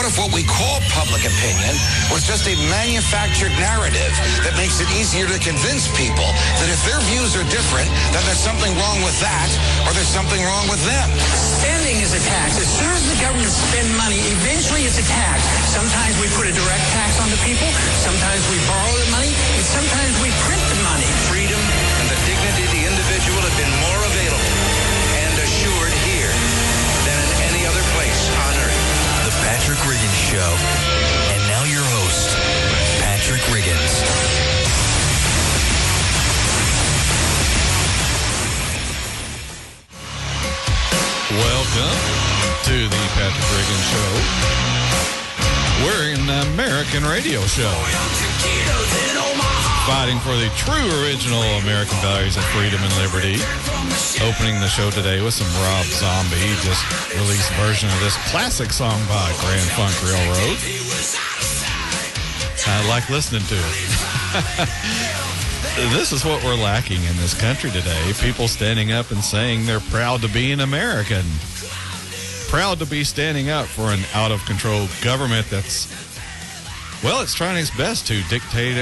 What if what we call public opinion was just a manufactured narrative that makes it easier to convince people that if their views are different, then there's something wrong with that, or there's something wrong with them? Spending is a tax. As soon as the government spends money, eventually it's a tax. Sometimes we put a direct tax on the people, sometimes we borrow the money, and sometimes we print the money. Freedom and the dignity of the individual have been more available and assured here than in any other place on earth. The Patrick Riggins Show. And now your host, Patrick Riggins. Welcome to the Patrick Riggins Show. We're an American radio show, fighting for the true original American values of freedom and liberty. Opening the show today with some Rob Zombie, just released a version of this classic song by Grand Funk Railroad. I like listening to it. This is what we're lacking in this country today. People standing up and saying they're proud to be an American. Proud to be standing up for an out-of-control government that's, well, it's trying its best to dictate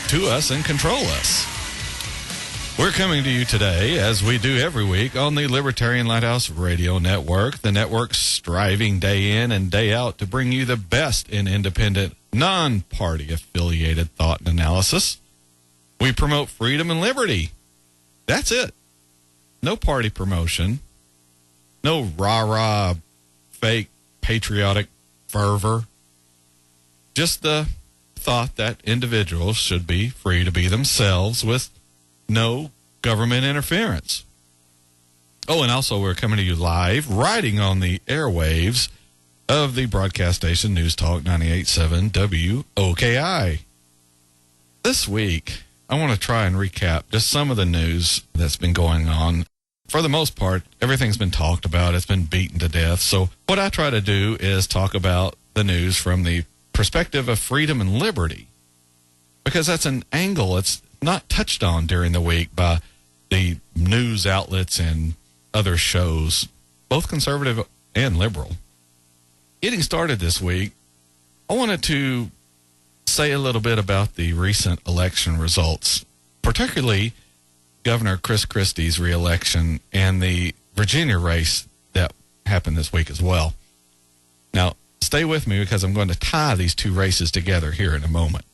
to us and control us. We're coming to you today, as we do every week, on the Libertarian Lighthouse Radio Network, the network striving day in and day out to bring you the best in independent, non-party affiliated thought and analysis. We promote freedom and liberty. That's it. No party promotion. No rah-rah, fake, patriotic fervor. Just the thought that individuals should be free to be themselves with no government interference. Oh, and also we're coming to you live, riding on the airwaves of the broadcast station News Talk 98.7 WOKI. This week, I want to try and recap just some of the news that's been going on. For the most part, everything's been talked about. It's been beaten to death. So what I try to do is talk about the news from the perspective of freedom and liberty, because that's an angle it's not touched on during the week by the news outlets and other shows, both conservative and liberal. Getting started this week, I wanted to say a little bit about the recent election results, particularly Governor Chris Christie's reelection and the Virginia race that happened this week as well. Now, stay with me because I'm going to tie these two races together here in a moment.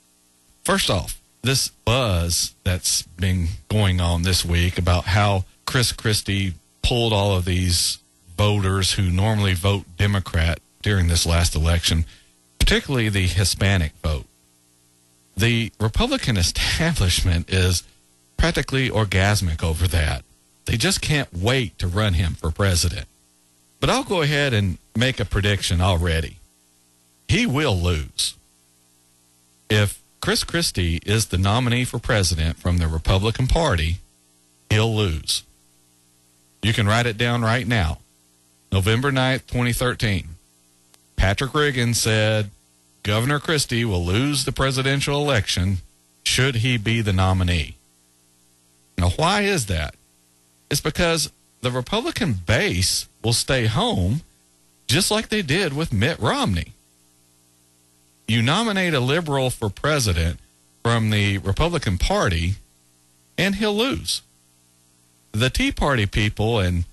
First off, this buzz that's been going on this week about how Chris Christie pulled all of these voters who normally vote Democrat during this last election, particularly the Hispanic vote. The Republican establishment is practically orgasmic over that. They just can't wait to run him for president. But I'll go ahead and make a prediction already. He will lose. If Chris Christie is the nominee for president from the Republican Party, he'll lose. You can write it down right now. November 9th, 2013. Patrick Riggins said Governor Christie will lose the presidential election should he be the nominee. Now, why is that? It's because the Republican base will stay home just like they did with Mitt Romney. You nominate a liberal for president from the Republican Party, and he'll lose. The Tea Party people and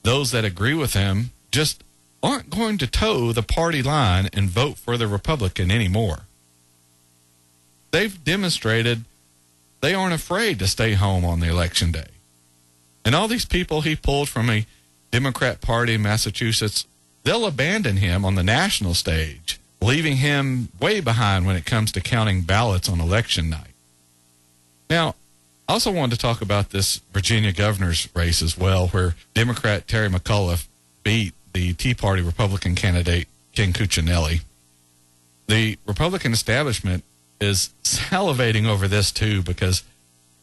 those that agree with him just aren't going to toe the party line and vote for the Republican anymore. They've demonstrated they aren't afraid to stay home on the election day. And all these people he pulled from a Democrat Party in Massachusetts, they'll abandon him on the national stage, leaving him way behind when it comes to counting ballots on election night. Now, I also wanted to talk about this Virginia governor's race as well, where Democrat Terry McAuliffe beat the Tea Party Republican candidate Ken Cuccinelli. The Republican establishment is salivating over this too because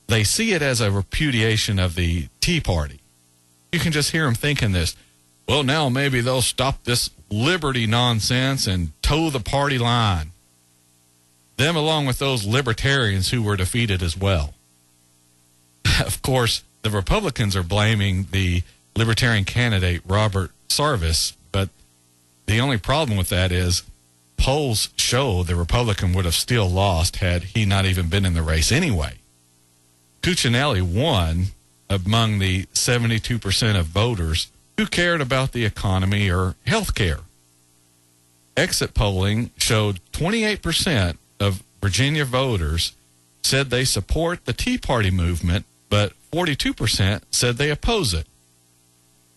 they see it as a repudiation of the Tea Party. You can just hear them thinking this, well, now maybe they'll stop this liberty nonsense and toe the party line. Them along with those libertarians who were defeated as well. Of course, the Republicans are blaming the libertarian candidate Robert Sarvis, but the only problem with that is polls show the Republican would have still lost had he not even been in the race anyway. Cuccinelli won among the 72% of voters who cared about the economy or health care. Exit polling showed 28% of Virginia voters said they support the Tea Party movement, but 42% said they oppose it.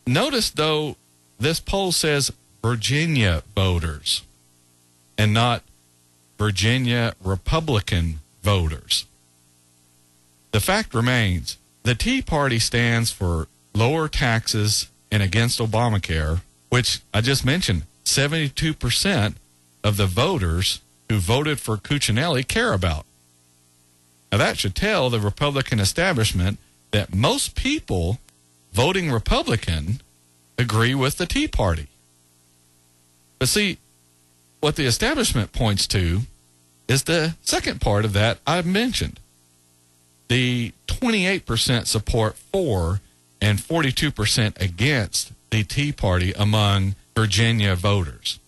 Notice, though, this poll says Virginia voters and not Virginia Republican voters. The fact remains, the Tea Party stands for lower taxes and against Obamacare, which I just mentioned, 72% of the voters who voted for Cuccinelli care about. Now, that should tell the Republican establishment that most people voting Republican agree with the Tea Party. But see, what the establishment points to is the second part of that I mentioned. The 28% support for and 42% against the Tea Party among Virginia voters.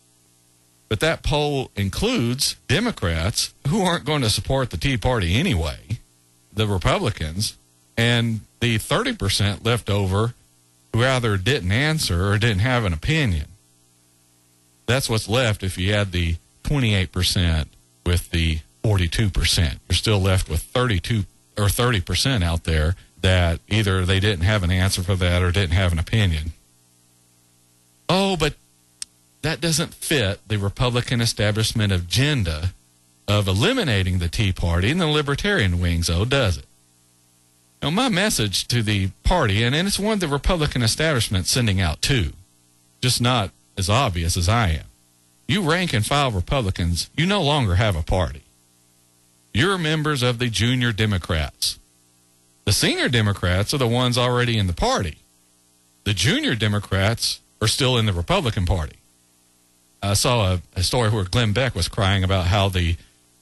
But that poll includes Democrats who aren't going to support the Tea Party anyway, the Republicans, and the 30% left over who either didn't answer or didn't have an opinion. That's what's left if you add the 28% with the 42%. You're still left with 32 or 30% out there that either they didn't have an answer for that or didn't have an opinion. Oh, but that doesn't fit the Republican establishment agenda of eliminating the Tea Party and the libertarian wings, does it? Now, my message to the party, and it's one the Republican establishment sending out too, just not as obvious as I am. You rank and file Republicans, you no longer have a party. You're members of the junior Democrats. The senior Democrats are the ones already in the party. The junior Democrats are still in the Republican Party. I saw a story where Glenn Beck was crying about how the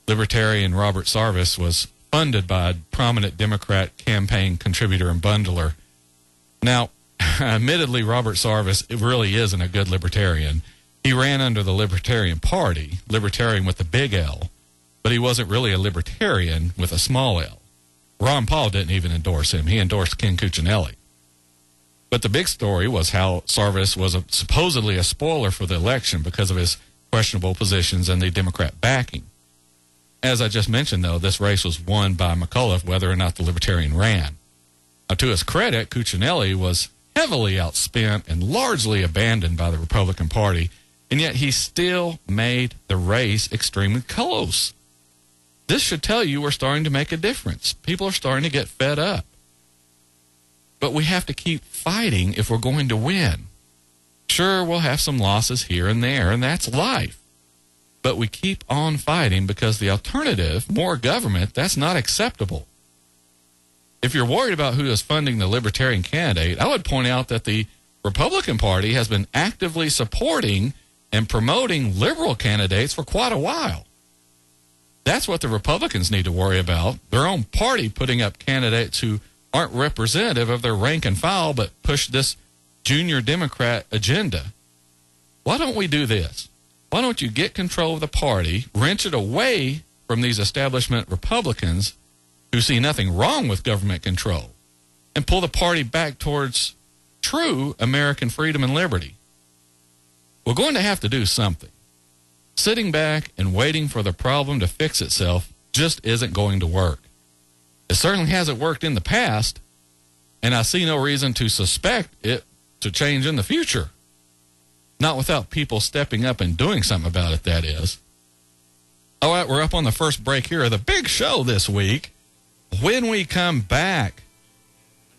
libertarian Robert Sarvis was funded by a prominent Democrat campaign contributor and bundler. Now, admittedly, Robert Sarvis really isn't a good libertarian. He ran under the Libertarian Party, libertarian with a big L, but he wasn't really a libertarian with a small L. Ron Paul didn't even endorse him. He endorsed Ken Cuccinelli. But the big story was how Sarvis was supposedly a spoiler for the election because of his questionable positions and the Democrat backing. As I just mentioned, though, this race was won by McAuliffe, whether or not the Libertarian ran. Now, to his credit, Cuccinelli was heavily outspent and largely abandoned by the Republican Party, and yet he still made the race extremely close. This should tell you we're starting to make a difference. People are starting to get fed up. But we have to keep fighting if we're going to win. Sure, we'll have some losses here and there, and that's life. But we keep on fighting because the alternative, more government, that's not acceptable. If you're worried about who is funding the Libertarian candidate, I would point out that the Republican Party has been actively supporting and promoting liberal candidates for quite a while. That's what the Republicans need to worry about. Their own party putting up candidates who aren't representative of their rank and file but push this junior Democrat agenda. Why don't we do this? Why don't you get control of the party, wrench it away from these establishment Republicans who see nothing wrong with government control, and pull the party back towards true American freedom and liberty? We're going to have to do something. Sitting back and waiting for the problem to fix itself just isn't going to work. It certainly hasn't worked in the past, and I see no reason to suspect it to change in the future. Not without people stepping up and doing something about it, that is. All right, we're up on the first break here of the big show this week. When we come back,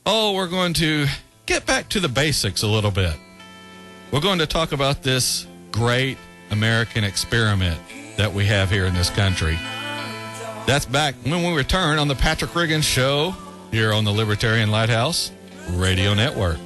we're going to get back to the basics a little bit. We're going to talk about this great American experiment that we have here in this country. That's back when we return on the Patrick Riggins Show here on the Libertarian Lighthouse Radio Network.